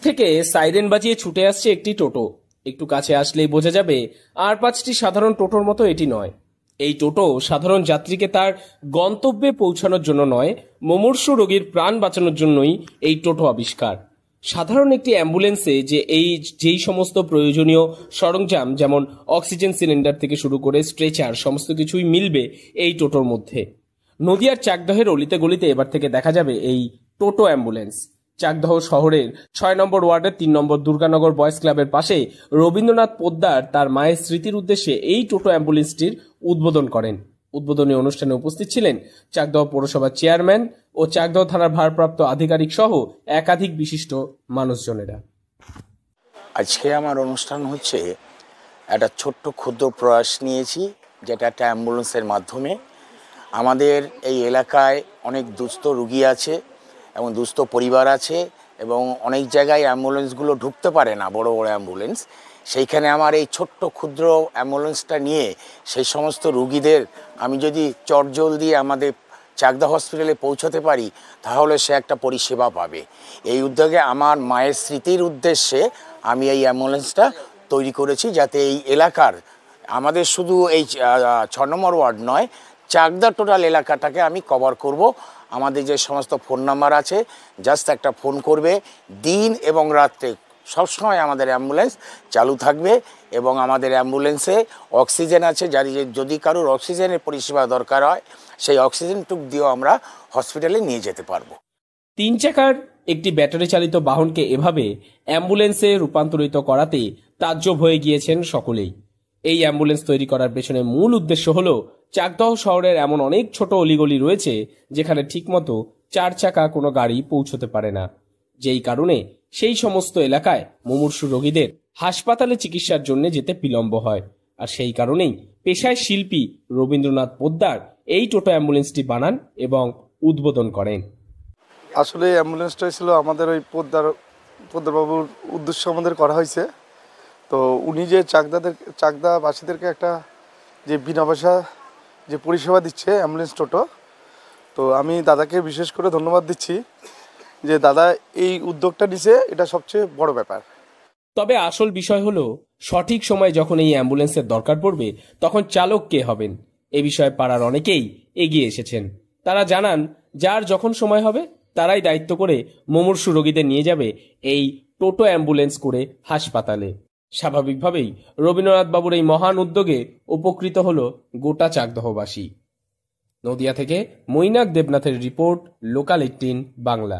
থেকে সাইরেন বাজিয়ে ছুটে আসছে একটি টোটো। একটু কাছে আসলেই বোঝা যাবে আর 5টি সাধারণ টোটোর মতো এটি নয়। এই টোটো সাধারণ যাত্রীকে তার গন্তব্যে পৌঁছানোর জন্য নয়, মুমূর্ষু রোগীর প্রাণ বাঁচানোর জন্যই এই টোটো আবিষ্কার। সাধারণ একটি অ্যাম্বুলেন্সে যেই সমস্ত প্রয়োজনীয় সরঞ্জাম, যেমন অক্সিজেন সিলিন্ডার থেকে শুরু করে স্ট্রেচার, সমস্ত কিছুই মিলবে এই টোটোর মধ্যে। নদিয়ার চাকদহের অলিতে গলিতে এবার থেকে দেখা যাবে এই টোটো অ্যাম্বুলেন্স। চাকদহ শহরের 6 নম্বর ওয়ার্ডের 3 নম্বর দুর্গানগর বয়েজ ক্লাবের পাশে রবীন্দ্রনাথ পোদ্দার তার মায়ের স্মৃতির উদ্দেশ্যে এই টোটো অ্যাম্বুলেন্সটির উদ্বোধন করেন। উদ্বোধনী অনুষ্ঠানে উপস্থিত ছিলেন চাকদহ পৌরসভার চেয়ারম্যান ও চাকদহ থানার ভারপ্রাপ্ত আধিকারিক সহ একাধিক বিশিষ্ট মানুষজনেরা। আজকে আমার অনুষ্ঠান হচ্ছে একটা ছোট্ট ক্ষুদ্র প্রয়াস নিয়েছি, যেটা একটা অ্যাম্বুলেন্সের মাধ্যমে আমাদের এই এলাকায় অনেক দুস্থ রুগী আছে এবং দুস্থ পরিবার আছে এবং অনেক জায়গায় অ্যাম্বুলেন্সগুলো ঢুকতে পারে না, বড় বড় অ্যাম্বুলেন্স। সেইখানে আমার এই ছোট্ট ক্ষুদ্র অ্যাম্বুলেন্সটা নিয়ে সেই সমস্ত রুগীদের আমি যদি চটজলদি আমাদের চাকদা হসপিটালে পৌঁছাতে পারি, তাহলে সে একটা পরিষেবা পাবে। এই উদ্যোগে আমার মায়ের স্মৃতির উদ্দেশ্যে আমি এই অ্যাম্বুলেন্সটা তৈরি করেছি, যাতে এই এলাকার আমাদের শুধু এই 6 নম্বর ওয়ার্ড নয়, চাকদা টোটাল এলাকাটাকে আমি কভার করব। আমাদের যে সমস্ত ফোন নাম্বার আছে, জাস্ট একটা ফোন করবে, দিন এবং রাত্রে সবসময় আমাদের অ্যাম্বুলেন্স চালু থাকবে এবং আমাদের অ্যাম্বুলেন্সে অক্সিজেন আছে। যদি কারোর অক্সিজেনের পরিষেবা দরকার হয়, সেই অক্সিজেনটুক দিয়েও আমরা হসপিটালে নিয়ে যেতে পারবো। 3 চাকার একটি ব্যাটারি চালিত বাহনকে এভাবে অ্যাম্বুলেন্সে রূপান্তরিত করাতে তাজ্জব হয়ে গিয়েছেন সকলেই। এই অ্যাম্বুলেন্স তৈরি করার পেছনে মূল উদ্দেশ্য হল চাকদহ শহরের এমন অনেক ছোট অলিগলি রয়েছে যেখানে ঠিকমতো 4 চাকা কোনো গাড়ি পৌঁছতে পারে না, যেই কারণে সেই সমস্ত এলাকায় মুমূর্ষু রোগীদের হাসপাতালে চিকিৎসার জন্য যেতে বিলম্ব হয়। আর সেই কারণেই পেশায় শিল্পী রবীন্দ্রনাথ পোদ্দার এই টোটো অ্যাম্বুলেন্সটি বানান এবং উদ্বোধন করেন। আসলে অ্যাম্বুলেন্সটাই ছিল আমাদের ওই পোদ্দারবাবুর উদ্দেশ্য আমাদের করা হয়েছে। তো উনি যে চাকদাবাসীদেরকে একটা যে বিনা পয়সা যে পরিষেবা দিচ্ছে অ্যাম্বুলেন্স টোটো, তো আমি দাদাকে বিশেষ করে ধন্যবাদ দিচ্ছি যে দাদা এই উদ্যোগটা নিছে, এটা সবচেয়ে বড় ব্যাপার। তবে আসল বিষয় হলো সঠিক সময় যখন এই অ্যাম্বুলেন্সের দরকার পড়বে, তখন চালক কে হবেন এ বিষয়ে পাড়ার অনেকেই এগিয়ে এসেছেন। তারা জানান যার যখন সময় হবে তারাই দায়িত্ব করে মুমূর্ষু রোগীদের নিয়ে যাবে এই টোটো অ্যাম্বুলেন্স করে হাসপাতালে। স্বাভাবিকভাবেই রবীন্দ্রনাথ বাবুর এই মহান উদ্যোগে উপকৃত হল গোটা চাকদহবাসী। নদিয়া থেকে মৈনাক দেবনাথের রিপোর্ট, লোকাল 18 বাংলা।